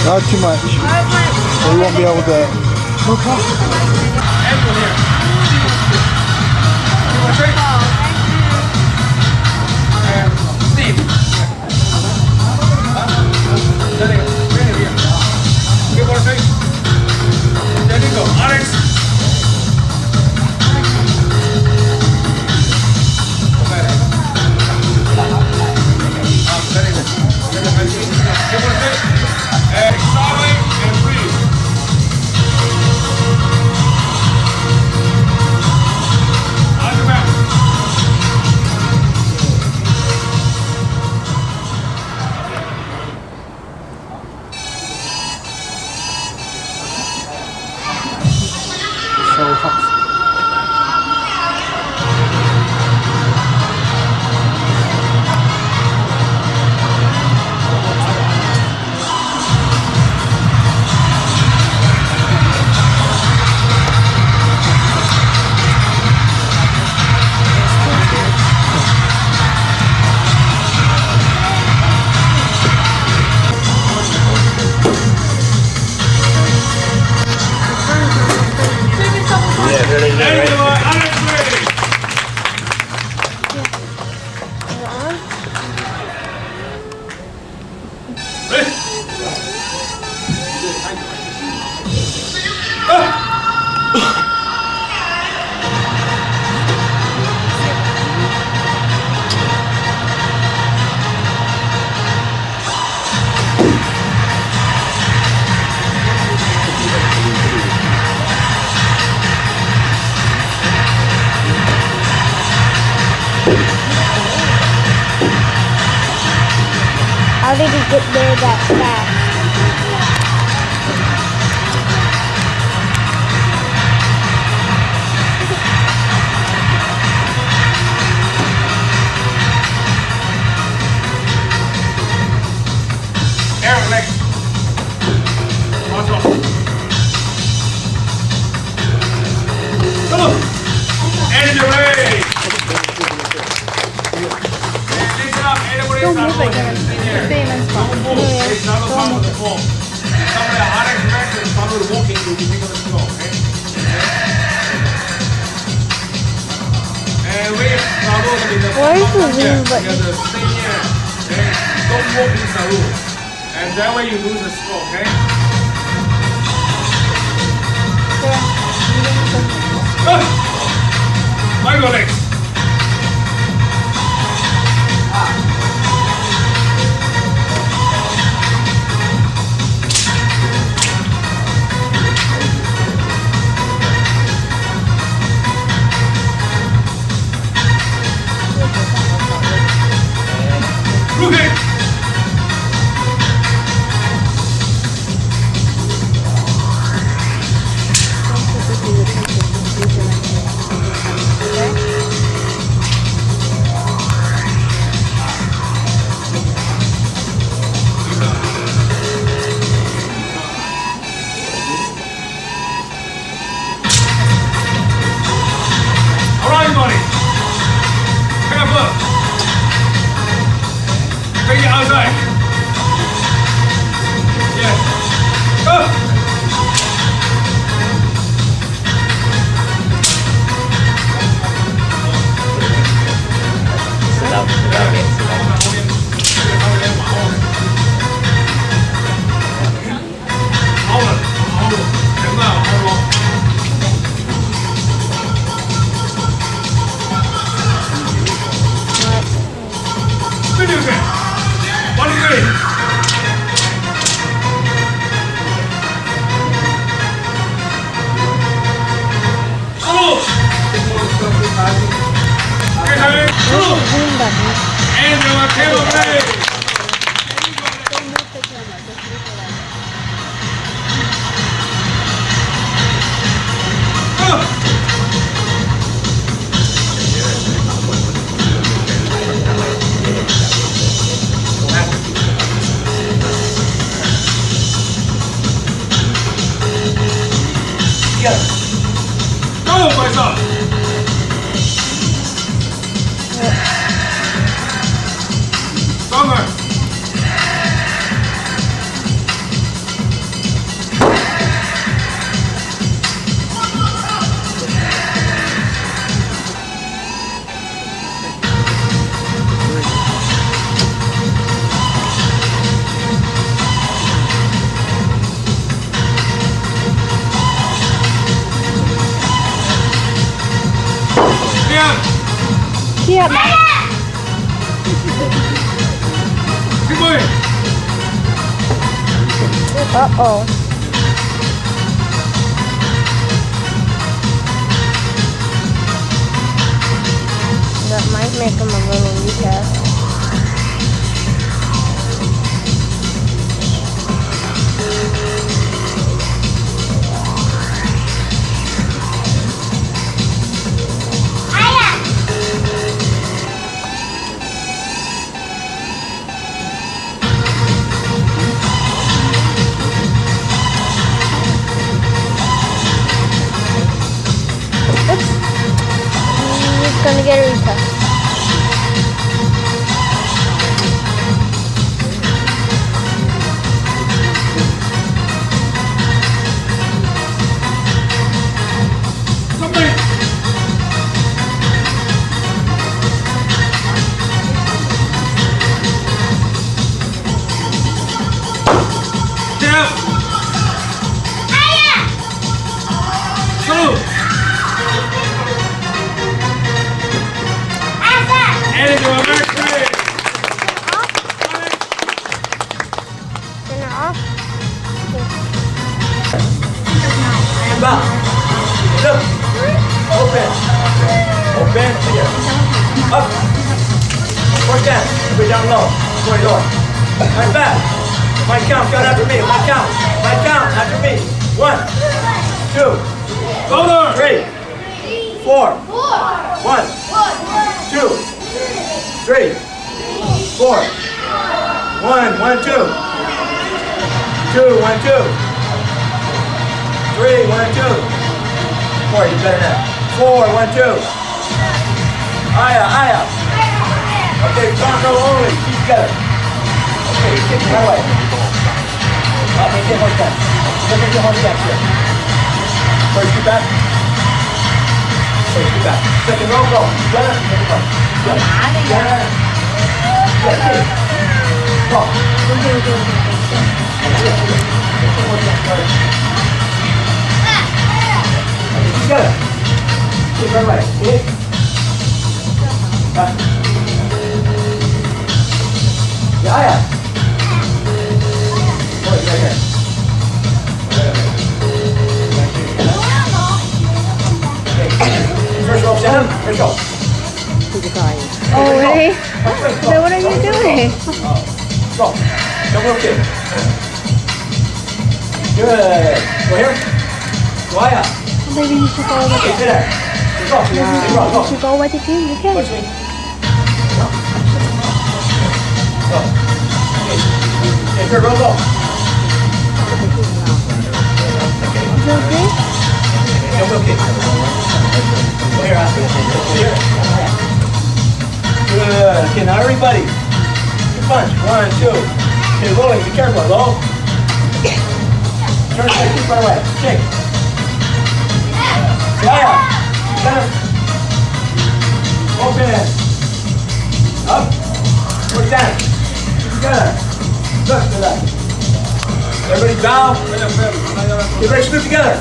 Not too much. Or you won't be able to. No How did he get there that fast? Aaron, next. Awesome. Come on. And you're ready. Don't move again. Stay in this spot. Don't move. Some of the RX reactions is probably walking to the people that go, okay? And wait, Where is the zoom button? Stay here, okay? Don't walk in Saru. And that way you lose the score, okay? Michael next. Outside. Yes. Go. together. Go, my son. Stronger. Yeah. เครียดนะ Keep moving. โอ้ That might make him a little weaker. He's gonna get a retouch. Somebody. Down. Salute. And into a mercury. Turn it off. And back. Look. Open. Open. Here. Up. Push down. Way down low. Way low. My back. My count. Count after me. My count. My count after me. 1, 2, 3, 4. 1, 2, 3, 4. 1, 1, 2. 2, 1, 2. 3, 1, 2. 4, you better now. 4, 1, 2. Aya. Okay, front row only. Keep together. Okay, kick my way. Make it horse back. Make it horse back here. First two back. First two back. Second row, go. Together. Second row. Together. Together. Go. Together. Kick right away. Kick. Back. Yeah. Right here. First row, Shannon. First row. Oh, really? So what are you doing? Go. Double kick. Good. Go here. Go Aya. Maybe you should go over Okay, there. sit there. Go. Go. You should go over the team. You can. Watch me. Go. Go. Okay, third row, go. Is it okay? Double kick. Go here, Aya. Go here. Good. Okay, now everybody. Good punch. 1, 2. Okay, rolling. Be careful. Low. Turn kick. Keep right away. Kick. Aya. Down. Open. Up. Push down. Keep together. Look to that. Everybody bow. Get ready to scoot together.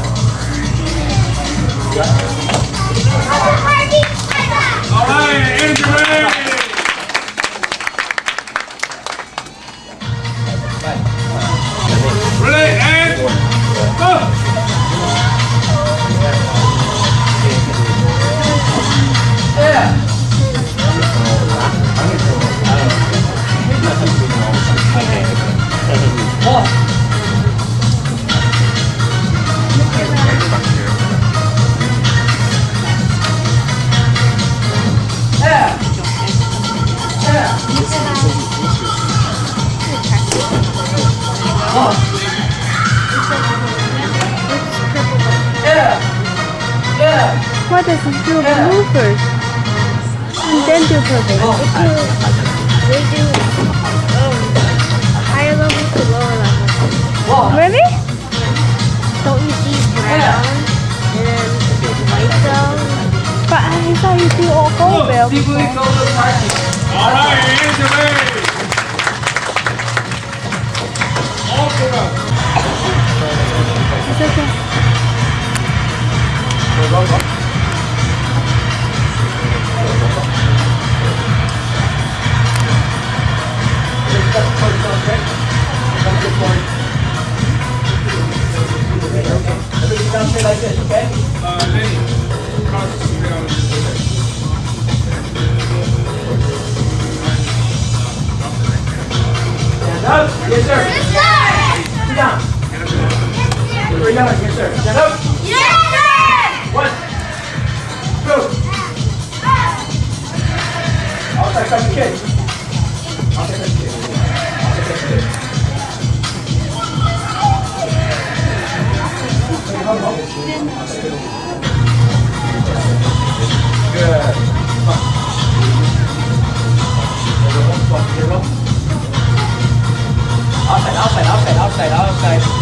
All right, energy ready. Ready and go. Yeah. Yeah. Why doesn't do blue first? And then do perfect. We do higher level to lower level. Really? Don't you see brown and then white down? But I thought you do all gold bell. All right, hands away. All put up. It's okay. Everybody down straight like this, okay? Lenny, concentrate on this. Stand up. Yes, sir. Sit down. Sit down. Yes, sir. Stand up. 1, 2. I'll take up the kid. I'll take up the kid. I'll take up the kid. Good.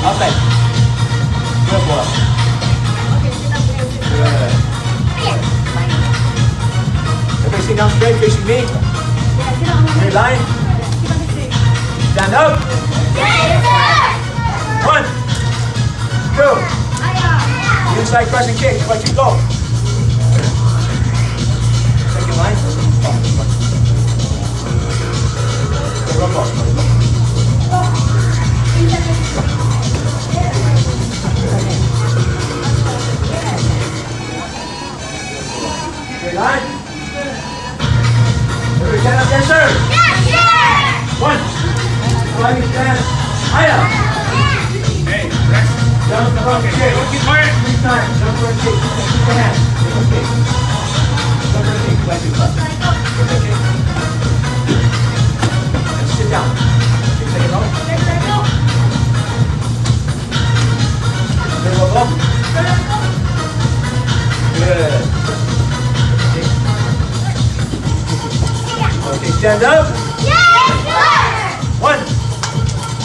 Outside. Good boy. Good. Everybody sit down straight, facing me. Straight line. Stand up. 1, 2. Inside crescent kick, let you go. Second line. Okay, run ball. Straight line. Everybody stand up, yes sir. 1. Sliding stand. Higher. Hey, Rex. Down the front kick. Keep quiet. 3 times. Jump for a kick. Keep your hand. Take a kick. Jump for a kick. Like you left. Take a kick. And sit down. Okay, second row. Third row up. Good. Okay, stand up. 1.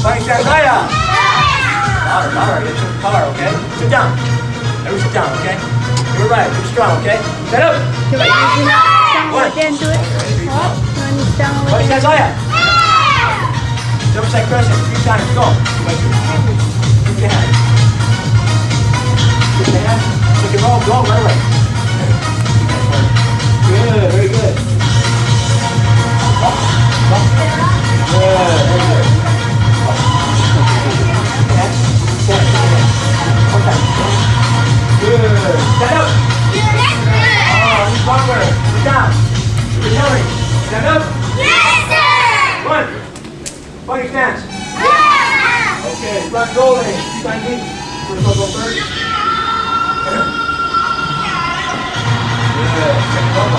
Fighting stand higher. Louder. Get some power, okay? Sit down. Everybody sit down, okay? You're right. You're strong, okay? Stand up. Do it. Stand over there and do it. Up. And stand over Fighting there. stand higher. Double side crescent. 3 times. Go. Keep your hand. Keep your hand. Take it roll. Go right away. Good. Very good. Good. Very good. Good. Stand up. Oh, you stronger. Sit down. You're yelling. Stand up. 1. Fighting stance. Okay, front goal lane. Sign me. First one go first. Good. Second one.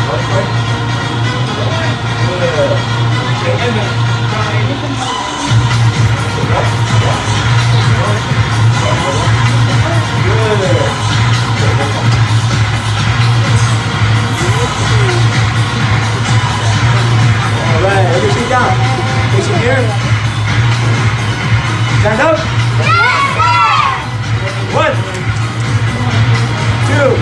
One quick. Good. Good. All right, everybody sit down. Facing here. Stand up. 1, 2.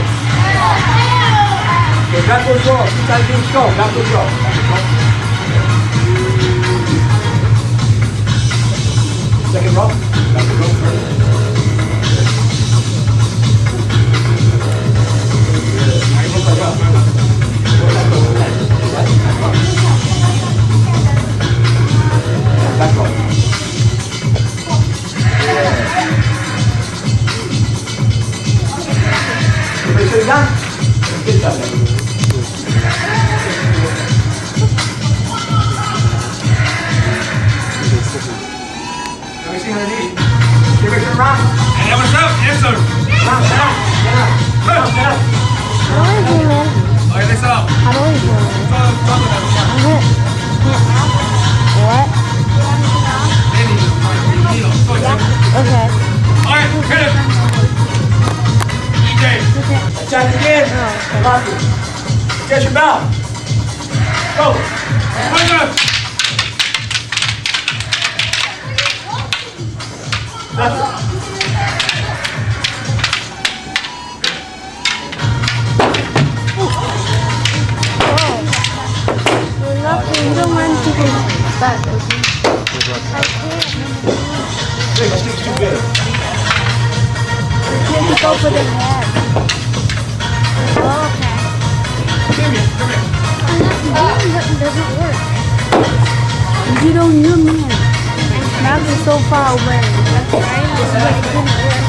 Okay, back goes roll. 2 times each go. Back goes roll. Second row. Back goes roll first. Back row. Everybody sit down. Good job, man. Everything underneath. Give it a round. Hey, what's up? Yes, sir. Round, stand up. Stand up. How do I do it? All right, listen up. How do I do it? What? Okay. All right, hit it. DJ. Try it again. Marker. Attention, bow. Go. Left. You're not in the one to go back. I can't. Hey, my stick's too big. You have to go for the head. Oh, okay. That doesn't work. You don't hear me. Max is so far away. That's right. But it didn't work.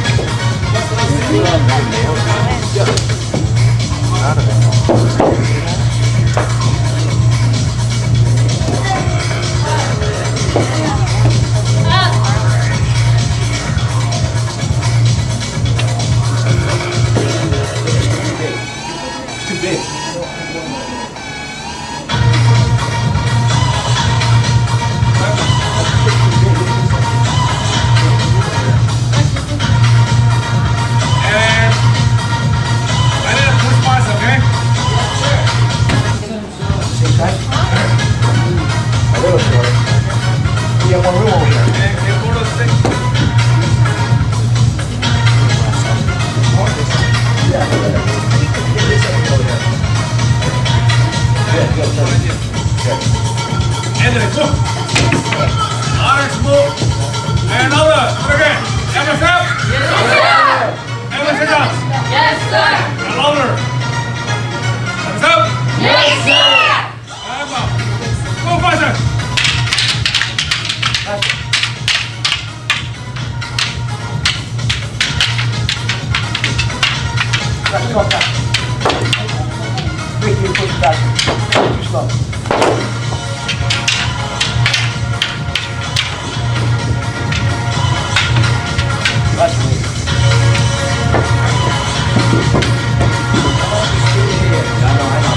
It's too big. A little shorter. We have more room over here. Yeah. Anthony, go. Alex, move. And another. Again. Ever step? Yes, sir. Ever sit down? Yes, sir. Another. Ever step? Yes, sir. And up. Go faster. Let's go back. Make you push back. Too slow. That's me. I know.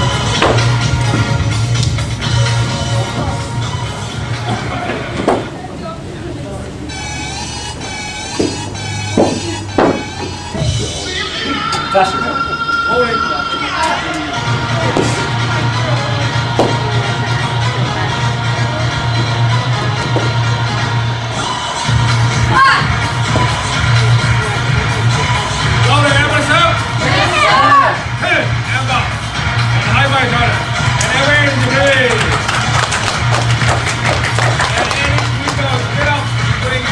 Faster. Hold it. Louder, ever step? Yes, sir. Hit it. And up. And high by Jordan. And ever in the day. And in we go. Get up. Putting the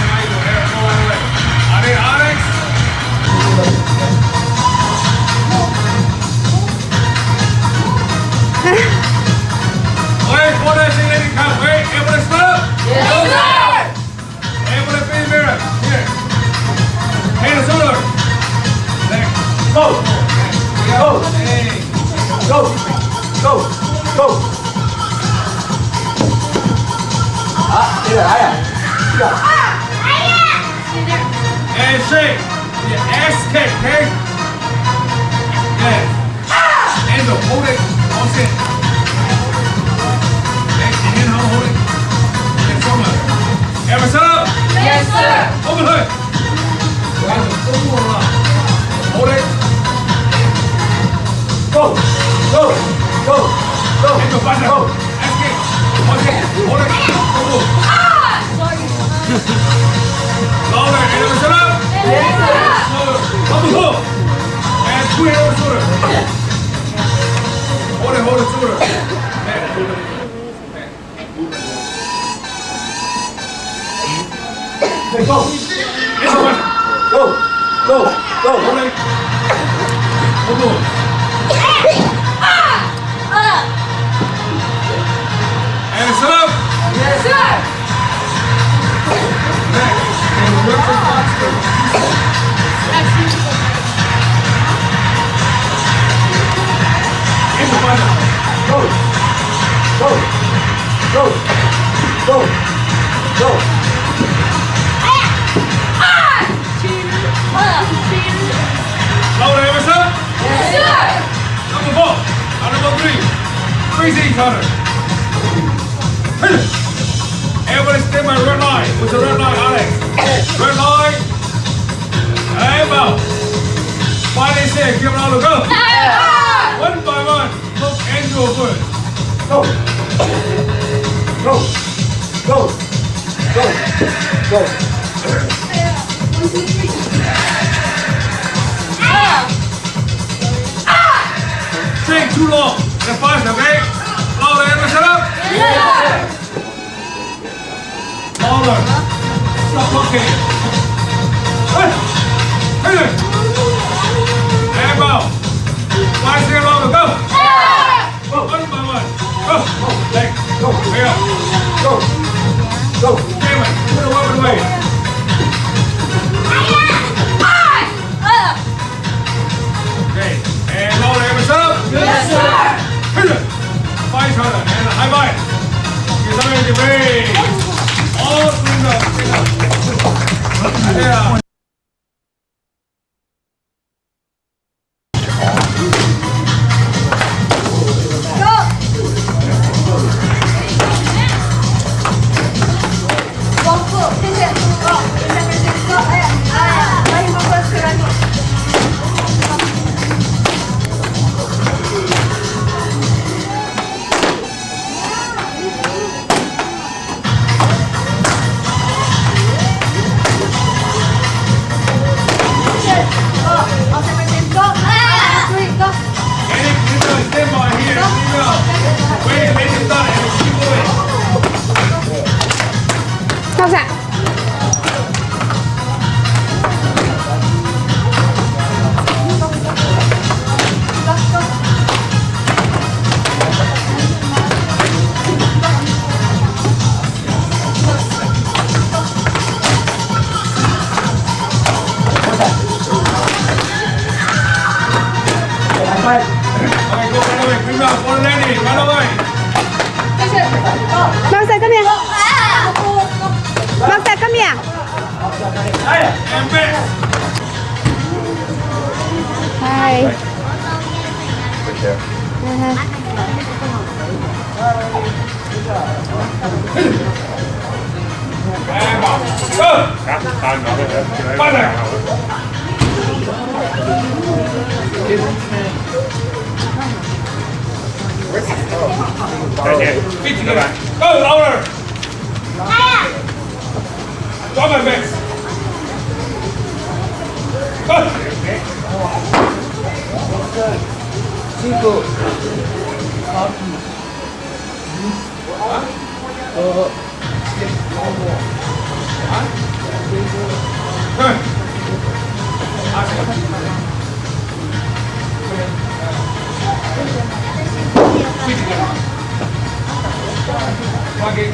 knife over there. Go all the way. Are they Alex? Wait, what is it? Lady, come. Wait, able to stop? Yes, sir. Able to face mirror. Here. Hand and shoulder. Leg. Go. Go. Hey. Go. Go. Go. Yeah. And shake. Your ass kick, okay? Yes. And the hold it. All set. And hold it. And shoulder. Ever set up? Yes, sir. Open hood. And the full around. Hold it. Go. Go. Go. Go. And the button. Go. Ass kick. Okay. Hold it. Go. Louder. And ever set up? Yes, sir. Up the hook. And two hands on the shoulder. Hold it, shoulder. Back, hold it. Back. Move it. Okay, go. It's a one. Go. Go. Go. Hold it. Hold on. And set up. Yes, sir. Back. And work the box. In the button. Go. Go. Go. Go. Go. Louder, ever set? Yes, sir. Number 4. And number 3. Face each other. Everybody stay by red line. What's the red line, Alex? Red line. And out. 5 6. Give it all a go. Go. Go. Go. Go. Go. String too long. That's fast, okay? Louder, everyone shut up. Louder. Stop talking. Hey. Hey there. And go. 5 seconds longer. Go. One by one. Go. Leg. Go. Way up. Go. Go. Damn it. Put the weapon away. Okay. And louder, everyone shut up. Yes, sir. Hey there. Fight each other. And high five. Give them energy. Way. All through the. Yeah. Sao dạ? Mang xe come here. Mang xe come here. Hi. Feet together. Go louder. Drop my backs. Go. Feet together. Pocket.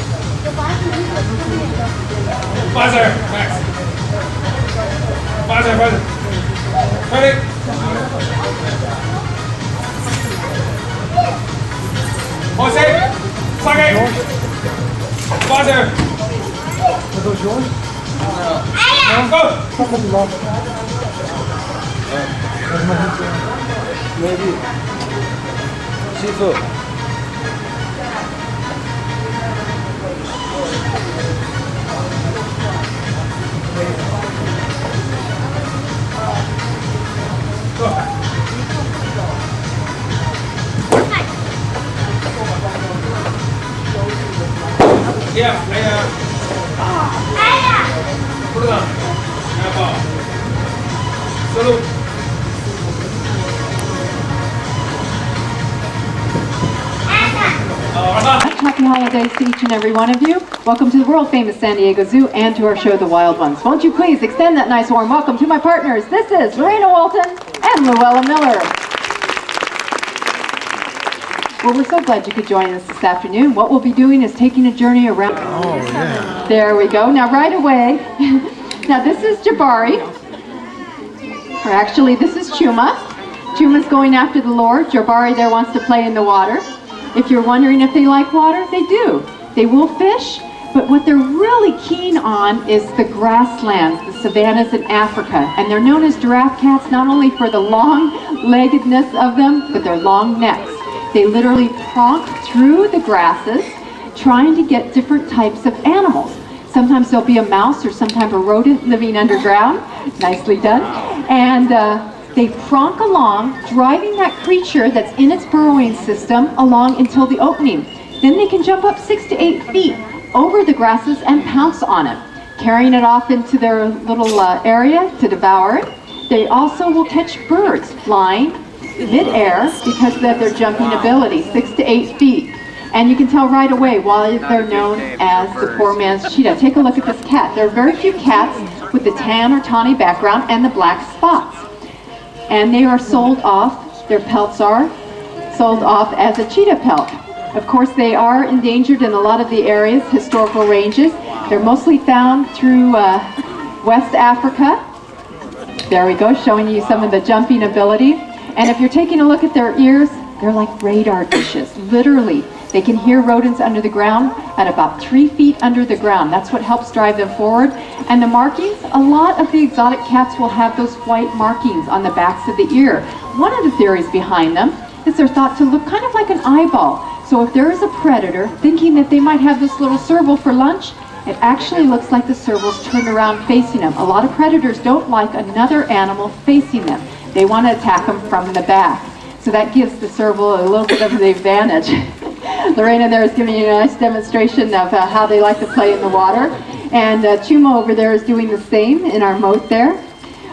Buzzer, Max. Buzzer. Turn it. Jose. Pocket. Buzzer. Are those yours? Go. Maybe. Seafood. Yeah, put it on. Salute. Happy holidays to each and every one of you. Welcome to the world famous San Diego Zoo and to our show, The Wild Ones. Won't you please extend that nice warm welcome to my partners. This is Lorena Walton and Luella Miller. Well, we're so glad you could join us this afternoon. What we'll be doing is taking a journey around. Oh, yeah. There we go. Now, right away, now this is Jabari. Or actually, this is Chuma. Chuma's going after the Lord. Jabari there wants to play in the water. If you're wondering if they like water, they do. They will fish, but what they're really keen on is the grasslands, the savannas in Africa. And they're known as giraffe cats not only for the long-leggedness of them, but their long necks. They literally pronk through the grasses trying to get different types of animals. Sometimes there'll be a mouse or some type of rodent living underground. Nicely done. And They pronk along, driving that creature that's in its burrowing system along until the opening. Then they can jump up 6 to 8 feet over the grasses and pounce on it, carrying it off into their little area to devour it. They also will catch birds flying mid-air because of their jumping ability, 6 to 8 feet. And you can tell right away why they're known as the poor man's cheetah. Take a look at this cat. There are very few cats with the tan or tawny background and the black spots. And they are sold off, their pelts are sold off as a cheetah pelt. Of course, they are endangered in a lot of the areas, historical ranges. They're mostly found through West Africa. There we go, showing you some of the jumping ability. And if you're taking a look at their ears, they're like radar dishes, literally. They can hear rodents under the ground at about 3 feet under the ground. That's what helps drive them forward. And the markings, a lot of the exotic cats will have those white markings on the backs of the ear. One of the theories behind them is they're thought to look kind of like an eyeball. So if there is a predator thinking that they might have this little serval for lunch, it actually looks like the serval's turned around facing them. A lot of predators don't like another animal facing them. They want to attack them from the back. So that gives the serval a little bit of the advantage. Lorena there is giving you a nice demonstration of how they like to play in the water. And Chuma over there is doing the same in our moat there.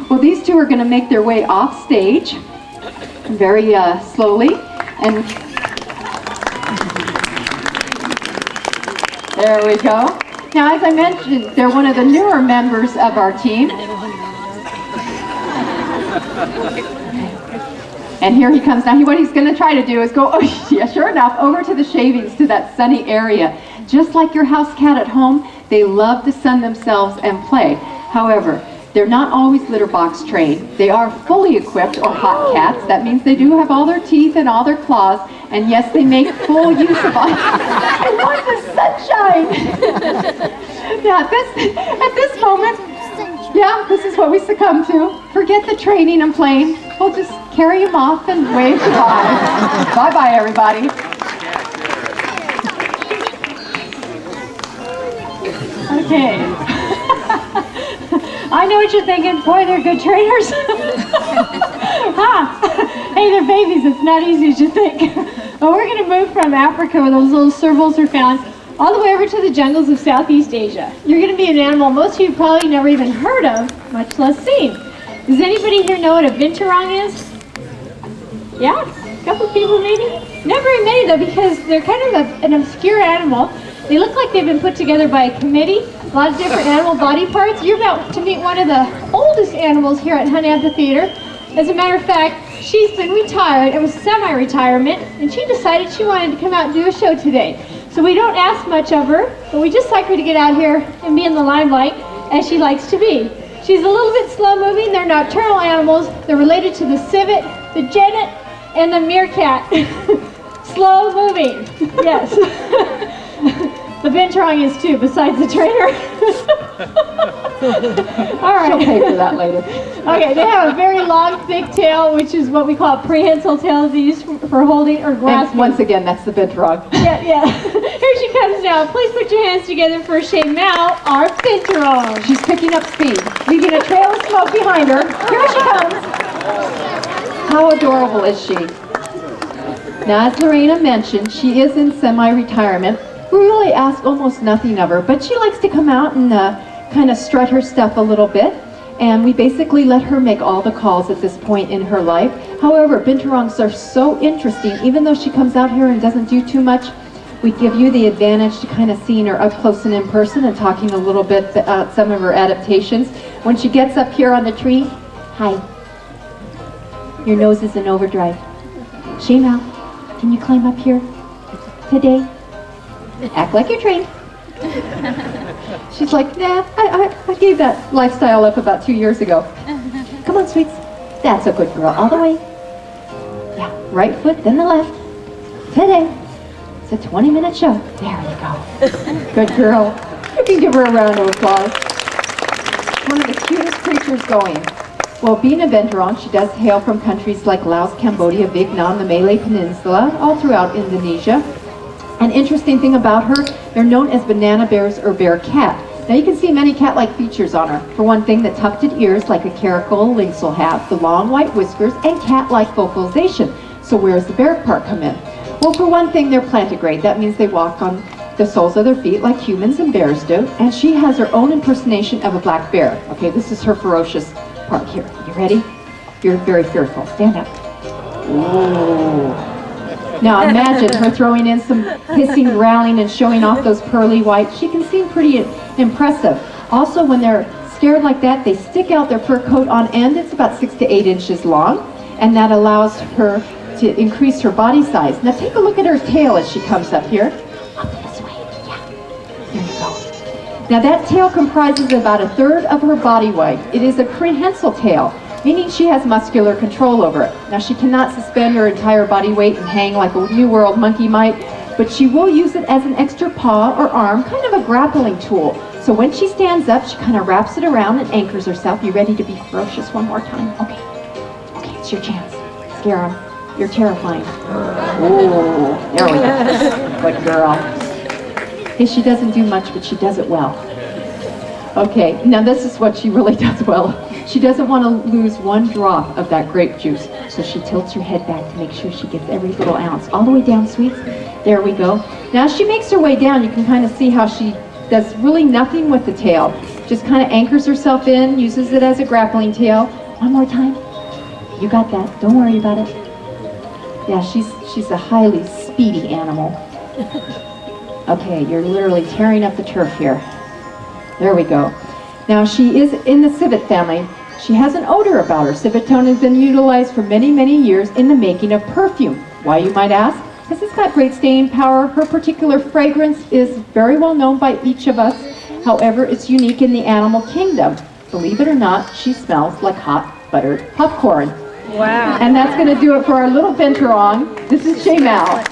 Well, these two are going to make their way off stage very slowly. And there we go. Now, as I mentioned, they're one of the newer members of our team. And here he comes now. What he's going to try to do is go, oh yeah, sure enough, over to the shavings, to that sunny area. Just like your house cat at home, they love to sun themselves and play. However, they're not always litter box trained. They are fully equipped, or hot cats. That means they do have all their teeth and all their claws. And yes, they make full use of all. I want the sunshine. Yeah, at this moment, yeah, this is what we succumb to. Forget the training and playing. We'll just carry him off and wave goodbye. Bye-bye, everybody. Okay. I know what you're thinking. Boy, they're good trainers. Hey, they're babies. It's not easy as you think. But we're going to move from Africa, where those little servals are found, all the way over to the jungles of Southeast Asia. You're going to be an animal most of you probably never even heard of, much less seen. Does anybody here know what a binturong is? Yeah? A couple people maybe? Not very many though, because they're kind of an obscure animal. They look like they've been put together by a committee, a lot of different animal body parts. You're about to meet one of the oldest animals here at Hunt Amphitheater. As a matter of fact, she's been retired. It was semi-retirement, and she decided she wanted to come out and do a show today. So we don't ask much of her, but we just like her to get out here and be in the limelight, as she likes to be. She's a little bit slow-moving. They're nocturnal animals. They're related to the civet, the genet, and the meerkat. Slow-moving, yes. The binturong is too, besides the trainer. All right. She'll pay for that later. Okay, they have a very long, thick tail, which is what we call a prehensile tail. They use for holding or grasping. And once again, that's the binturong. Yeah. Here she comes now. Please put your hands together for Shane Mao, our binturong. She's picking up speed, leaving a trail of smoke behind her. Here she comes. How adorable is she? Now, as Lorena mentioned, she is in semi-retirement. We really ask almost nothing of her, but she likes to come out and kind of strut her stuff a little bit, and we basically let her make all the calls at this point in her life. However, binturongs are so interesting. Even though she comes out here and doesn't do too much, we give you the advantage to kind of seeing her up close and in person and talking a little bit about some of her adaptations. When she gets up here on the tree, hi, your nose is in overdrive. Shema, can you climb up here today? Act like you're trained. She's like, nah, I gave that lifestyle up about 2 years ago. Come on, sweets. That's a good girl. All the way. Yeah, right foot, then the left. Today. It's a 20-minute show. There you go. Good girl. You can give her a round of applause. One of the cutest creatures going. Well, being a binturong, she does hail from countries like Laos, Cambodia, Vietnam, the Malay Peninsula, all throughout Indonesia. An interesting thing about her, they're known as banana bears or bear cat. Now you can see many cat-like features on her. For one thing, the tufted ears like a caracal lynx will have, the long white whiskers, and cat-like vocalization. So where's the bear part come in? Well, for one thing, they're plantigrade. That means they walk on the soles of their feet like humans and bears do. And she has her own impersonation of a black bear. Okay, this is her ferocious part here. You ready? You're very fearful. Stand up. Ooh. Now imagine her throwing in some hissing, growling, and showing off those pearly white. She can seem pretty impressive. Also, when they're scared like that, they stick out their fur coat on end. It's about 6 to 8 inches long, and that allows her to increase her body size. Now take a look at her tail as she comes up here. Up this way, yeah. There you go. Now that tail comprises about 1/3 of her body weight. It is a prehensile tail, meaning she has muscular control over it. Now she cannot suspend her entire body weight and hang like a New World monkey might, but she will use it as an extra paw or arm, kind of a grappling tool. So when she stands up, she kind of wraps it around and anchors herself. You ready to be ferocious one more time? Okay. Okay, it's your chance. Scare them. You're terrifying. Oh, there we go. Good girl. Hey, she doesn't do much, but she does it well. Okay, now this is what she really does well. She doesn't want to lose one drop of that grape juice, so she tilts her head back to make sure she gets every little ounce. All the way down, sweets. There we go. Now as she makes her way down, you can kind of see how she does really nothing with the tail. Just kind of anchors herself in, uses it as a grappling tail. One more time. You got that. Don't worry about it. Yeah, she's a highly speedy animal. Okay, you're literally tearing up the turf here. There we go. Now she is in the civet family. She has an odor about her. Civitone has been utilized for many, many years in the making of perfume. Why, you might ask? Because it's got great staying power. Her particular fragrance is very well known by each of us. However, it's unique in the animal kingdom. Believe it or not, she smells like hot buttered popcorn. Wow. And that's going to do it for our little Binturong. This is Shaymal.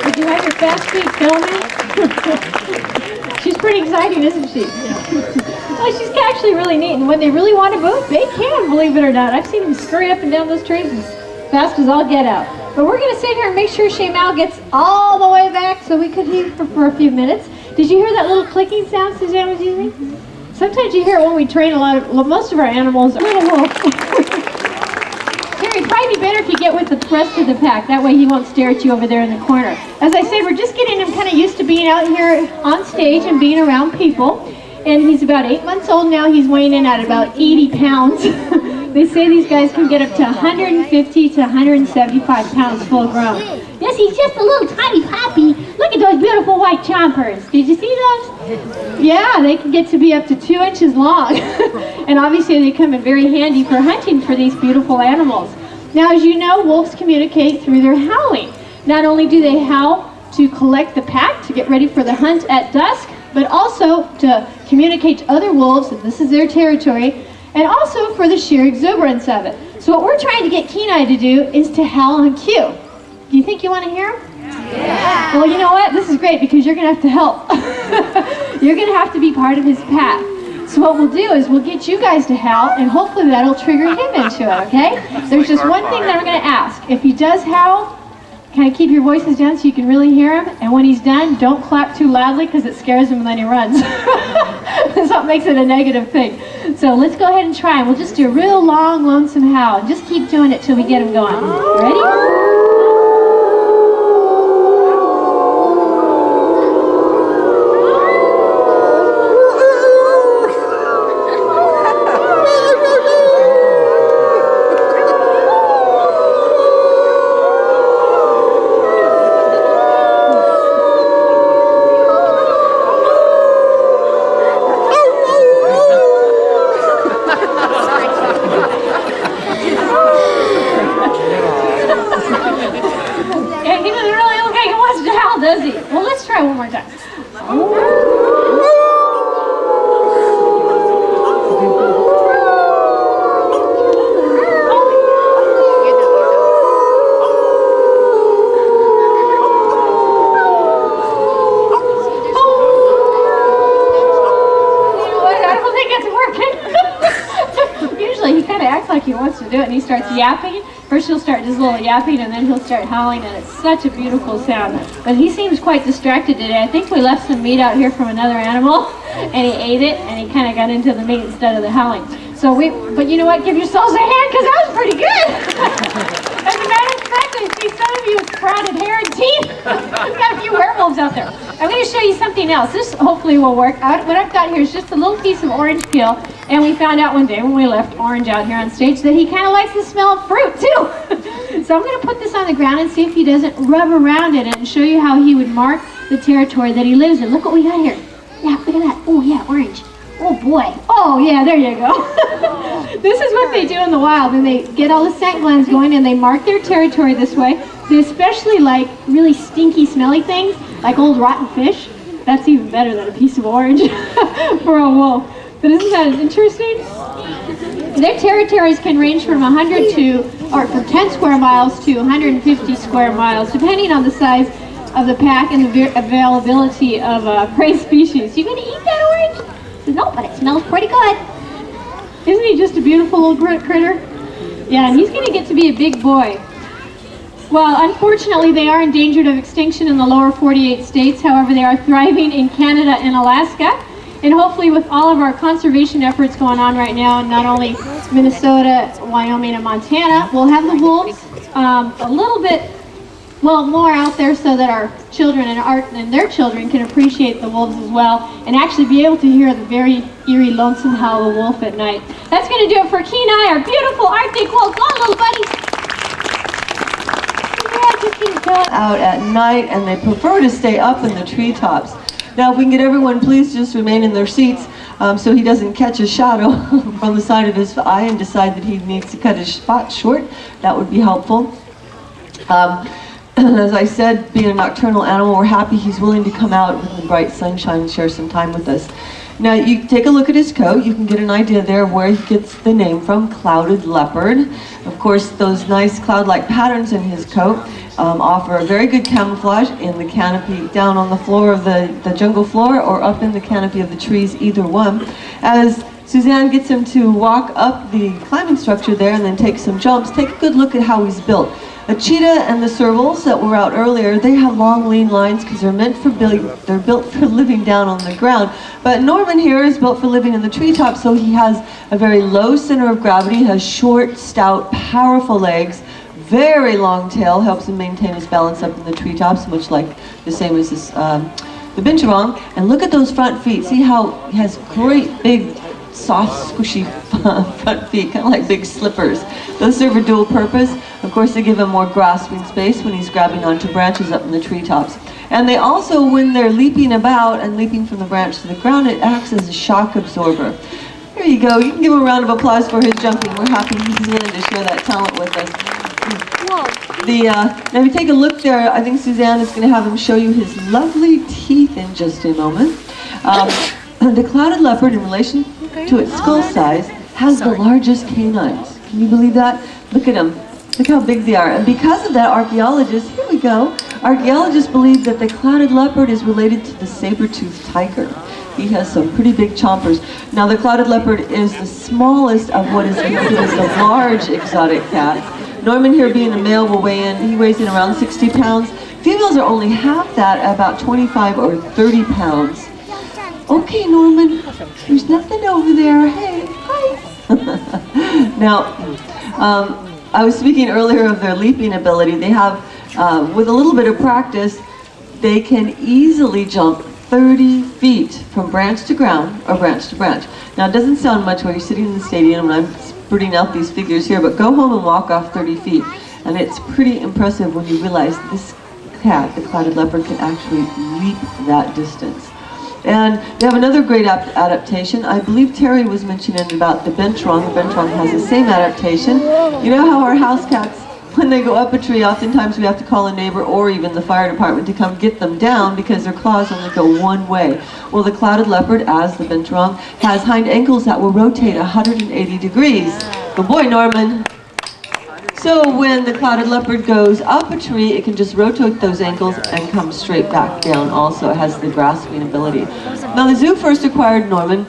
Did you have your fast feet filming? She's pretty exciting, isn't she? Well, she's actually really neat, and when they really want to move, they can, believe it or not. I've seen them scurry up and down those trees as fast as all get out. But we're going to sit here and make sure Shaymal gets all the way back so we could hear her for a few minutes. Did you hear that little clicking sound Suzanne was using? Sometimes you hear it when we train most of our animals. Little wolf. It'd probably be better if you get with the rest of the pack. That way he won't stare at you over there in the corner. As I said, we're just getting him kind of used to being out here on stage and being around people. And he's about 8 months old now. He's weighing in at about 80 pounds. They say these guys can get up to 150 to 175 pounds full grown. Yes, he's just a little tiny puppy. Look at those beautiful white chompers. Did you see those? Yeah, they can get to be up to 2 inches long. And obviously they come in very handy for hunting for these beautiful animals. Now, as you know, wolves communicate through their howling. Not only do they howl to collect the pack to get ready for the hunt at dusk, but also to communicate to other wolves that this is their territory, and also for the sheer exuberance of it. So what we're trying to get Kenai to do is to howl on cue. Do you think you want to hear him? Yeah. Well, you know what? This is great because you're going to have to help. You're going to have to be part of his pack. So what we'll do is we'll get you guys to howl, and hopefully that'll trigger him into it, okay? There's just one thing that I'm going to ask. If he does howl, kind of keep your voices down so you can really hear him. And when he's done, don't clap too loudly because it scares him and then he runs. So it makes it a negative thing. So let's go ahead and try. We'll just do a real long, lonesome howl. Just keep doing it till we get him going. Ready? Does he? Well, let's try one more time. Usually he kind of acts like he wants to do it and he starts yapping. First he'll start just a little yapping, and then he'll start howling, and it's such a beautiful sound. But he seems quite distracted today. I think we left some meat out here from another animal, and he ate it, and he kind of got into the meat instead of the howling. But you know what? Give yourselves a hand, because that was pretty good. As a matter of fact, I see some of you with sprouted hair and teeth. We've got a few werewolves out there. I'm going to show you something else. This hopefully will work. What I've got here is just a little piece of orange peel, and we found out one day when we left Orange out here on stage that he kind of likes the smell of fruit too. So I'm going to put this on the ground and see if he doesn't rub around it and show you how he would mark the territory that he lives in. Look what we got here. Yeah, look at that. Oh yeah, orange. Oh boy. Oh yeah, there you go. This is what they do in the wild, and they get all the scent glands going and they mark their territory this way. They especially like really stinky, smelly things, like old rotten fish. That's even better than a piece of orange for a wolf. But isn't that interesting? Their territories can range from 10 square miles to 150 square miles, depending on the size of the pack and the availability of prey species. You gonna eat that orange? No, but it smells pretty good. Isn't he just a beautiful little critter? Yeah, and he's going to get to be a big boy. Well, unfortunately, they are endangered of extinction in the lower 48 states. However, they are thriving in Canada and Alaska. And hopefully with all of our conservation efforts going on right now in not only Minnesota, Wyoming, and Montana, we'll have the wolves a little bit more out there so that our children and their children can appreciate the wolves as well and actually be able to hear the very eerie, lonesome howl of a wolf at night. That's going to do it for Kenai, our beautiful Arctic wolf. Come on, little buddies. Out at night, and they prefer to stay up in the treetops. Now, if we can get everyone, please just remain in their seats so he doesn't catch a shadow from the side of his eye and decide that he needs to cut his spot short. That would be helpful. As I said, being a nocturnal animal, we're happy he's willing to come out in the bright sunshine and share some time with us. Now, you take a look at his coat. You can get an idea there where he gets the name from, Clouded Leopard. Of course, those nice cloud-like patterns in his coat offer a very good camouflage in the canopy, down on the floor of the jungle floor, or up in the canopy of the trees, either one. As Suzanne gets him to walk up the climbing structure there and then take some jumps, take a good look at how he's built. A cheetah and the servals that were out earlier, they have long, lean lines because they're built for living down on the ground. But Norman here is built for living in the treetops, so he has a very low center of gravity, has short, stout, powerful legs, very long tail, helps him maintain his balance up in the treetops, much like the same as this, the binturong. And look at those front feet. See how he has great, big, soft, squishy front feet, kind of like big slippers. Those serve a dual purpose. Of course, they give him more grasping space when he's grabbing onto branches up in the treetops. And they also, when they're leaping about and leaping from the branch to the ground, it acts as a shock absorber. There you go. You can give him a round of applause for his jumping. We're happy he's willing to share that talent with us. Now if you take a look there, I think Suzanne is going to have him show you his lovely teeth in just a moment. The clouded leopard, in relation to its skull size, has the largest canines. Can you believe that? Look at them. Look how big they are. And because of that, archaeologists believe that the clouded leopard is related to the saber-toothed tiger. He has some pretty big chompers. Now, the clouded leopard is the smallest of what is considered the large exotic cat. Norman here, being a male, will weigh in. He weighs in around 60 pounds. Females are only half that, about 25 or 30 pounds. Okay, Norman, there's nothing over there. Hey, hi. Now, I was speaking earlier of their leaping ability. They have, with a little bit of practice, they can easily jump 30 feet from branch to ground or branch to branch. Now, it doesn't sound much while you're sitting in the stadium, and I'm spurting out these figures here, but go home and walk off 30 feet. And it's pretty impressive when you realize this cat, the clouded leopard, can actually leap that distance. And they have another great adaptation. I believe Terry was mentioning about the binturong. The binturong has the same adaptation. You know how our house cats, when they go up a tree, oftentimes we have to call a neighbor or even the fire department to come get them down because their claws only go one way. Well, the clouded leopard, as the binturong, has hind ankles that will rotate 180 degrees. Good boy, Norman. So when the clouded leopard goes up a tree, it can just rotate those ankles and come straight back down also. It has the grasping ability. Now, the zoo first acquired Norman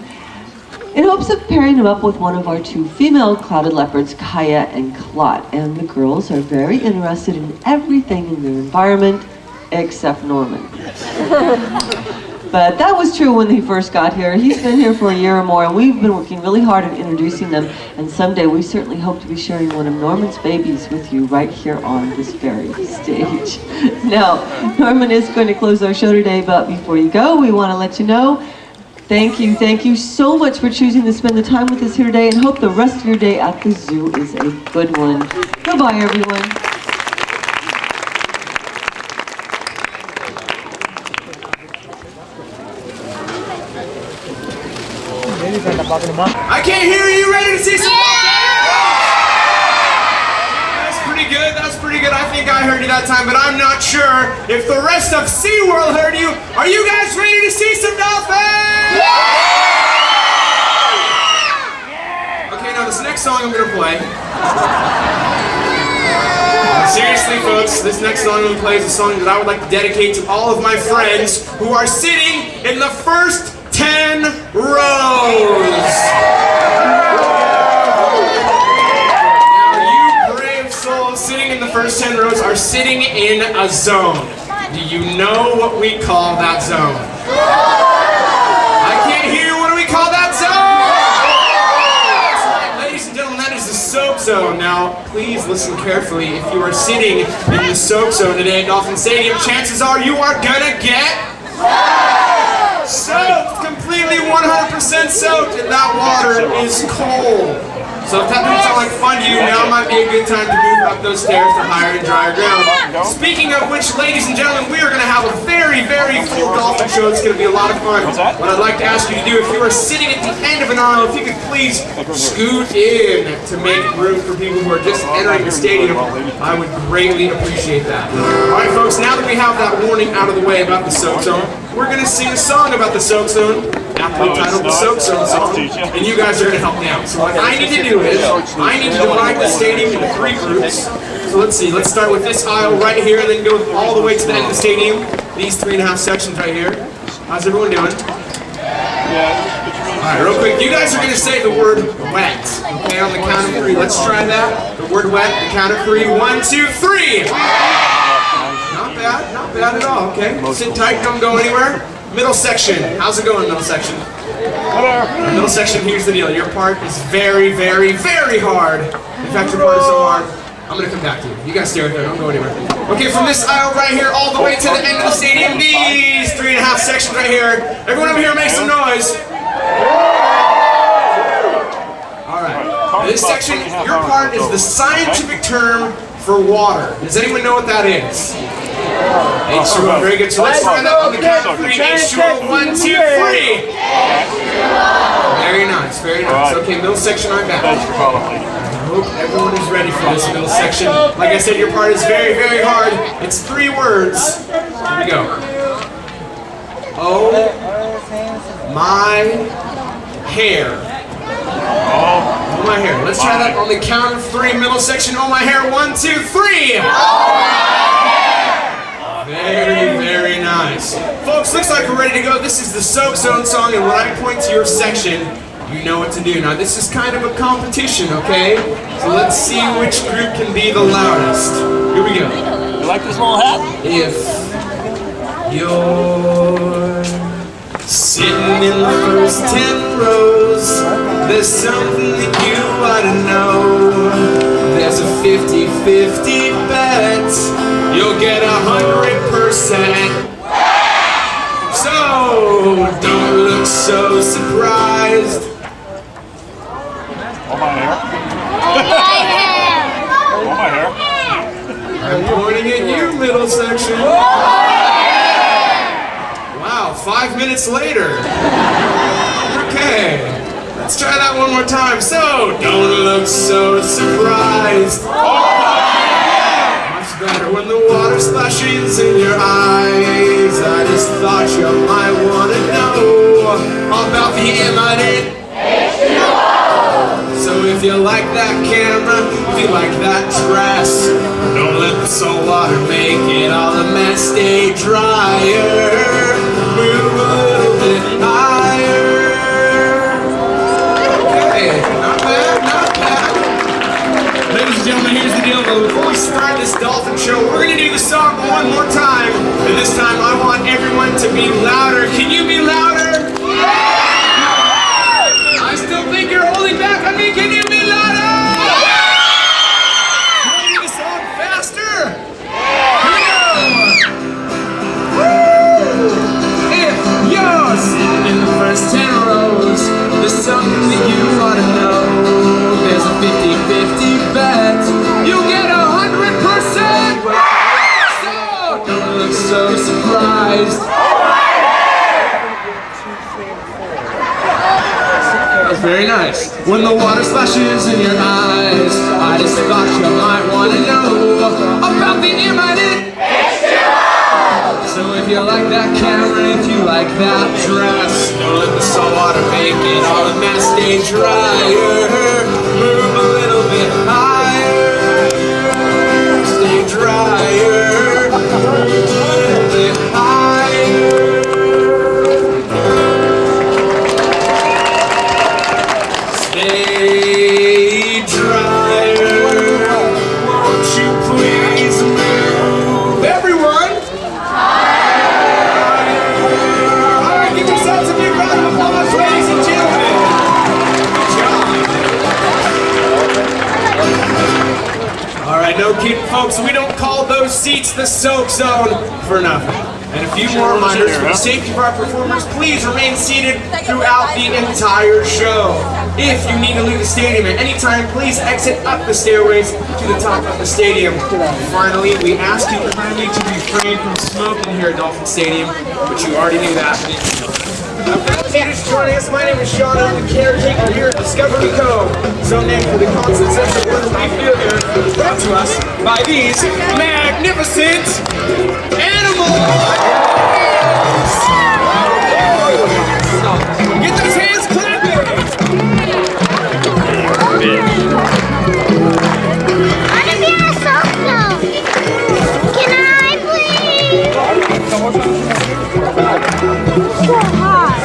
in hopes of pairing him up with one of our 2 female clouded leopards, Kaya and Clot. And the girls are very interested in everything in their environment except Norman. But that was true when he first got here. He's been here for a year or more, and we've been working really hard at introducing them. And someday we certainly hope to be sharing one of Norman's babies with you right here on this very stage. Now, Norman is going to close our show today, but before you go, we want to let you know, thank you so much for choosing to spend the time with us here today, and hope the rest of your day at the zoo is a good one. Goodbye, everyone. I can't hear you. Ready to see some That's pretty good. That's pretty good. I think I heard you that time, but I'm not sure if the rest of SeaWorld heard you. Are you guys ready to see some dolphins? Okay, now this next song I'm gonna play. Seriously, folks, this next song I'm gonna play is a song that I would like to dedicate to all of my friends who are sitting in the first 10 rows. Now, you brave souls sitting in the first 10 rows are sitting in a zone. Do you know what we call that zone? I can't hear you. What do we call that zone? That's right, ladies and gentlemen, that is the soak zone. Now, please listen carefully. If you are sitting in the soak zone today at Dolphin Stadium, chances are you are gonna get soaked, completely 100% soaked, and that water is cold. So if that doesn't sound like fun to you, now might be a good time to move up those stairs to higher and drier ground. Speaking of which, ladies and gentlemen, we are going to have a very, very full dolphin show. It's going to be a lot of fun. What I'd like to ask you to do, if you are sitting at the end of an aisle, if you could please scoot in to make room for people who are just entering the stadium, I would greatly appreciate that. All right, folks, now that we have that warning out of the way about the soak zone, we're going to sing a song about the soak zone, aptly titled the Soak Zone song, and you guys are going to help me out. So what I need to do is, I need to divide the stadium into 3 groups. So let's see, let's start with this aisle right here, and then go all the way to the end of the stadium. These 3.5 sections right here. How's everyone doing? Alright, real quick, you guys are going to say the word wet, okay, on the count of 3. Let's try that. The word wet, the count of 3. 1, 2, 3! Not bad at all, okay? Sit tight, don't go anywhere. Middle section, how's it going, middle section? Middle section, here's the deal. Your part is very, very, very hard. In fact, your part is so hard, I'm gonna come back to you. You guys stay right there, don't go anywhere. Okay, from this aisle right here all the way to the end of the stadium, these 3.5 sections right here. Everyone over here make some noise. Alright, this section, your part is the scientific term for water. Does anyone know what that is? H2O, very good. So let's try that on the count of 3. H2O, 1, 2, 3. Very nice, very nice. Okay, middle section, I'm back. I hope everyone is ready for this middle section. Like I said, your part is very, very hard. It's 3 words. Here we go. Oh my hair. Oh my hair. Let's try that on the count of 3. Middle section, oh my hair. 1, 2, 3. Very, very nice. Folks, looks like we're ready to go. This is the Soak Zone song, and when I point to your section, you know what to do. Now, this is kind of a competition, okay? So let's see which group can be the loudest. Here we go. You like this little hat? If you're sitting in the first 10 rows, there's something that you ought to know. There's a 50-50 bet. You'll get 100%. So don't look so surprised. Oh, my hair. Oh, my hair. I'm pointing at you, middle section. Wow, 5 minutes later. Okay, let's try that one more time. So don't look so surprised. Better when the water splashes in your eyes. I just thought you might want to know about the eminent H2O. So if you like that camera, if you like that dress, don't let the salt water make it all a mess. Stay drier, move a little bit higher. ladies and gentlemen, here's the deal though. Before we start this dolphin show, we're gonna do the song one more time. And this time I want everyone to be louder. Can you be louder? I still think you're holding back on me. Can you be louder? Can we do the song faster? Here we go. Woo! If you're sitting in the first 10 rows, there's something that you ought to know. There's a 50-50 bet. You get 100%. So don't look so surprised. That was very nice. When the water splashes in your eyes, I just thought you might want to know about the imminent H2O. So if you like that camera, if you like that dress, don't let the salt water make it all a mess. Stay drier, move a little bit higher. Stay drier, move a little bit higher. Stay drier, won't you please move? Everyone! Alright, give yourselves a big round of applause, ladies and gentlemen. Good job. Alright, no kidding, folks. We don't call those seats the soak zone for nothing. And a few more reminders for the safety of our performers. Please remain seated throughout the entire show. If you need to leave the stadium at any time, please exit up the stairways to the top of the stadium. Finally, we ask you kindly to refrain from smoking here at Dolphin Stadium, but you already knew that. Just joining us, my name is Sean. I'm the caretaker here at Discovery Cove, so named for the constant sense of wonder we feel here, brought to us by these magnificent animals. Get those hands clapping! I want to be in a soft zone. Can I, please? It's so hot.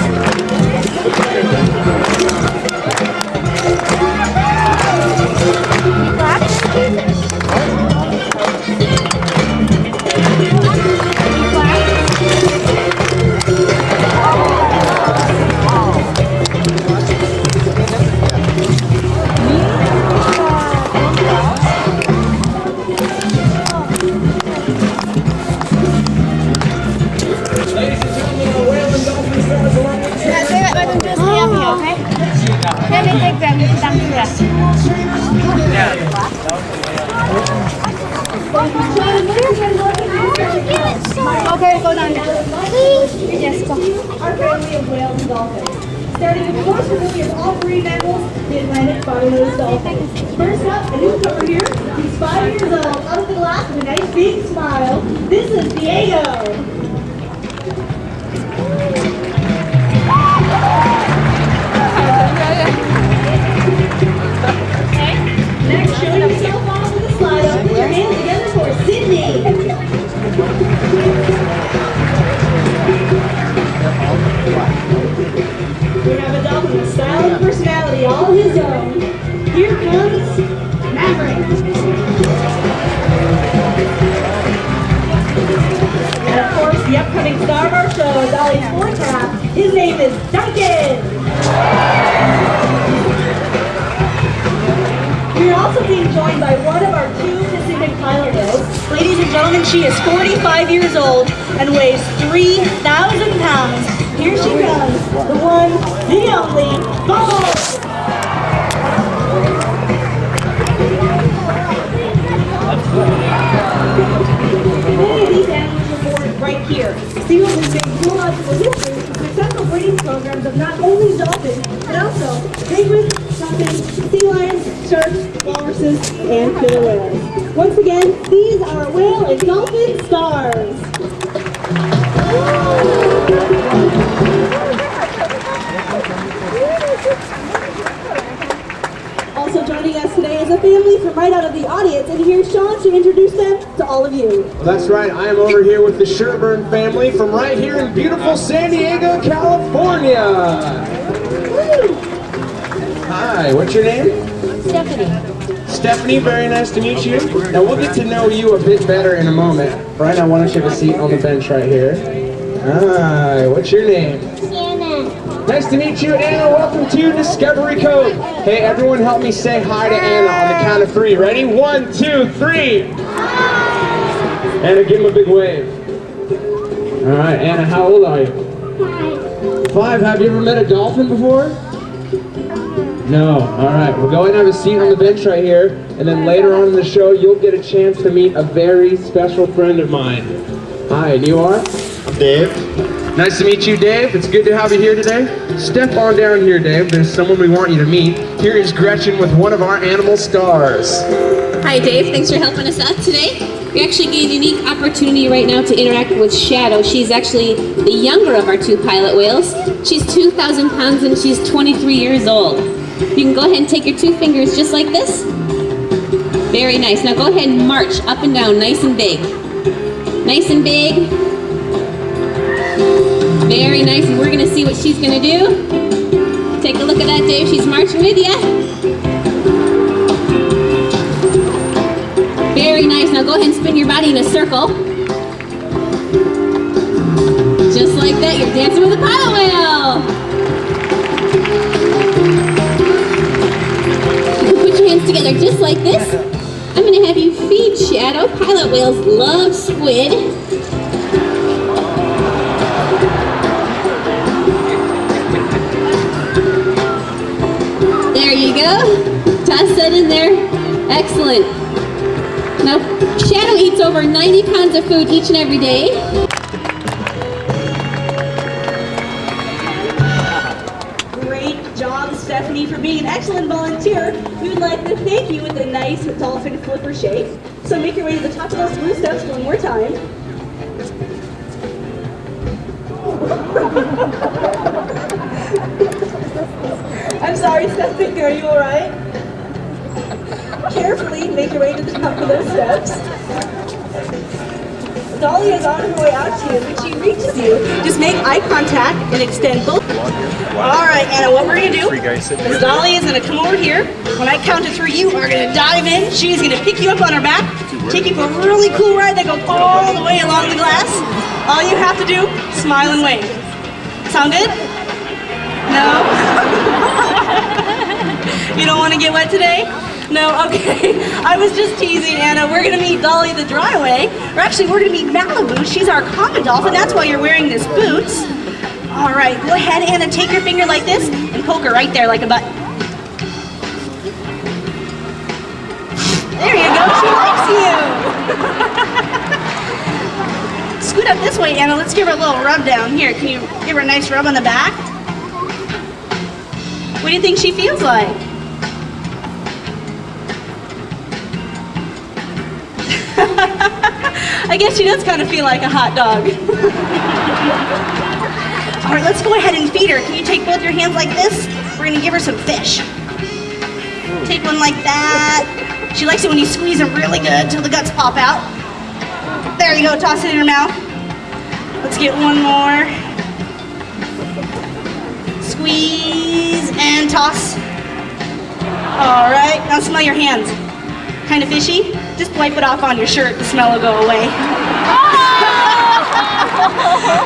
Okay, go down now. Yes, go. Our family of whales and dolphins. Starting with the most familiar of all marine mammals, the Atlantic bottlenose dolphin. First up, a newcomer here. He's 5 years old, out of the glass with a nice big smile. This is Diego. Next, show yourself off with a slide up. Put your hands together for Sydney. We have a dolphin with style and personality all his own. Here comes Maverick. And of course, the upcoming star of our show, Dolly's forecast. His name is Duncan. We are also being joined by one of our 2 Pacific pilotos. Ladies and gentlemen, she is 45 years old and weighs 3,000 pounds. Here she comes, the one, the only, Bubbles! Many of these animals were born right here. Seals has been zoological history with successful breeding programs of not only dolphins, but also penguins, dolphins, sea lions, sharks, walruses, and killer whales. Once again, these are whale and dolphin stars. Also joining us today is a family from right out of the audience, and here's Sean to introduce them to all of you. Well, that's right. I am over here with the Sherburne family from right here in beautiful San Diego, California. Woo! Hi, what's your name? Stephanie. Stephanie, very nice to meet you. Now we'll get to know you a bit better in a moment. Right now, why don't you have a seat on the bench right here? Hi, what's your name? Anna. Nice to meet you, Anna. Welcome to Discovery Cove. Hey, everyone help me say hi to Anna on the count of 3. Ready? 1, 2, 3. Anna, give him a big wave. All right, Anna, how old are you? 5. Have you ever met a dolphin before? No. All right. We'll go ahead and have a seat on the bench right here, and then later on in the show, you'll get a chance to meet a very special friend of mine. Hi, and you are? I'm Dave. Nice to meet you, Dave. It's good to have you here today. Step on down here, Dave. There's someone we want you to meet. Here is Gretchen with one of our animal stars. Hi, Dave. Thanks for helping us out today. We actually get a unique opportunity right now to interact with Shadow. She's actually the younger of our 2 pilot whales. She's 2,000 pounds and she's 23 years old. You can go ahead and take your 2 fingers just like this. Very nice. Now go ahead and march up and down, nice and big. Nice and big. Very nice. And we're going to see what she's going to do. Take a look at that, Dave. She's marching with you. Very nice. Now go ahead and spin your body in a circle. Just like that. You're dancing with a pilot whale. Together just like this. I'm going to have you feed Shadow. Pilot whales love squid. There you go. Toss that in there. Excellent. Now, Shadow eats over 90 pounds of food each and every day. Stephanie, for being an excellent volunteer. We would like to thank you with a nice dolphin flipper shake. So make your way to the top of those blue steps one more time. I'm sorry, Stephanie, are you all right? Carefully make your way to the top of those steps. Dolly is on her way out to you. When she reaches you, just make eye contact and extend both. All right, Anna, what we're going to do is Dolly is going to come over here. When I count to 3, you are going to dive in. She's going to pick you up on her back, take you for a really cool ride that goes all the way along the glass. All you have to do, smile and wave. Sound good? No? You don't want to get wet today? No? Okay. I was just teasing, Anna. We're going to meet Dolly the Dryway. Or actually, we're going to meet Malibu. She's our common dolphin. That's why you're wearing this boots. All right, go ahead, Anna. Take your finger like this and poke her right there like a button. There you go. She likes you. Scoot up this way, Anna. Let's give her a little rub down here. Can you give her a nice rub on the back? What do you think she feels like? I guess she does kind of feel like a hot dog. All right, let's go ahead and feed her. Can you take both your hands like this? We're gonna give her some fish. Take one like that. She likes it when you squeeze them really good till the guts pop out. There you go, toss it in her mouth. Let's get one more. Squeeze and toss. All right, now smell your hands. Kind of fishy? Just wipe it off on your shirt, the smell will go away.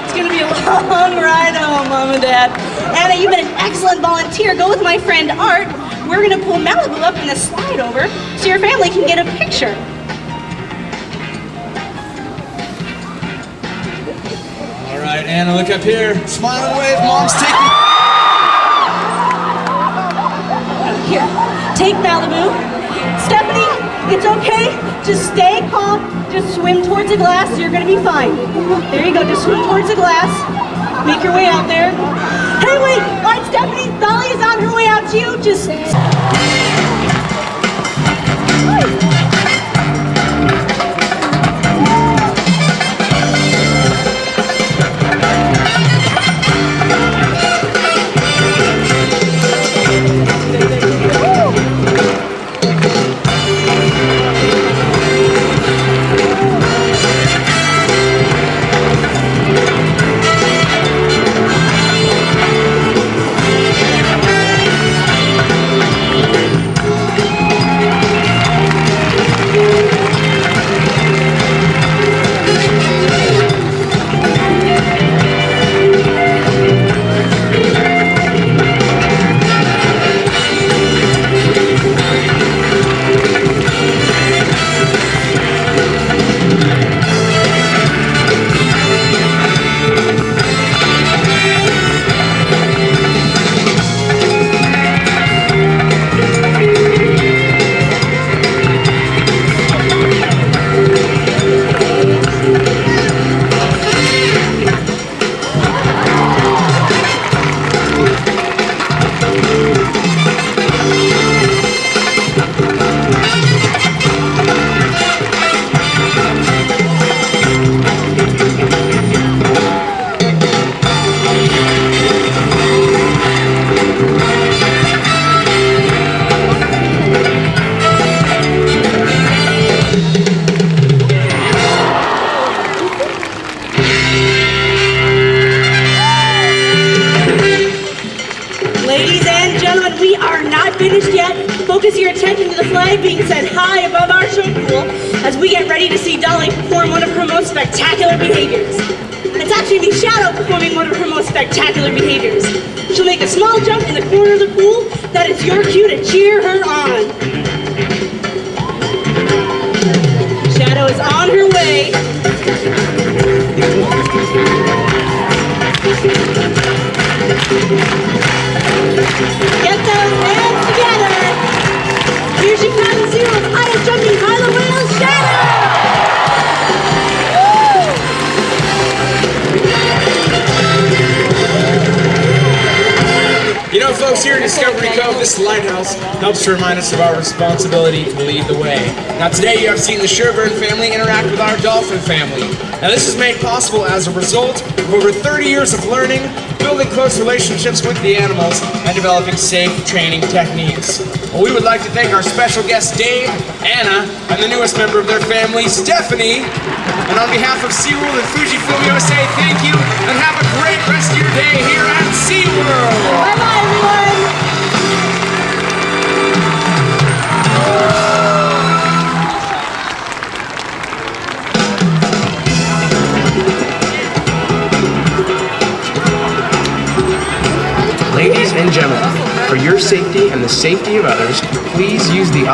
It's gonna be a long ride home, Mom and Dad. Anna, you've been an excellent volunteer. Go with my friend Art. We're gonna pull Malibu up in the slide over so your family can get a picture. All right, Anna, look up here. Smile and wave. Mom's taking. Here, take Malibu. Stephanie, it's okay. Just stay calm. Just swim towards the glass. You're gonna be fine. There you go. Just swim towards the glass. Make your way out there. Hey, wait. All right, Stephanie. Dolly is on her way out to you. Just. high above our show pool as we get ready to see Dolly perform one of her most spectacular behaviors. It's actually the Shadow performing one of her most spectacular behaviors. She'll make a small jump in the corner of the pool. That is your cue to cheer her on. Shadow is on her way. Get those hands together. Here she comes, zero of highest jumping pilot whale, Shadow! You know, folks, here in Discovery Cove, this lighthouse helps to remind us of our responsibility to lead the way. Now, today you have seen the Shorebird family interact with our dolphin family. Now, this is made possible as a result of over 30 years of learning, building close relationships with the animals, and developing safe training techniques. Well, we would like to thank our special guests, Dave, Anna, and the newest member of their family, Stephanie. And on behalf of SeaWorld and Fujifilm USA, thank you, and have a great rest of your day here at SeaWorld. Bye-bye, everyone. Ladies and gentlemen, for your safety and the safety of others, please use the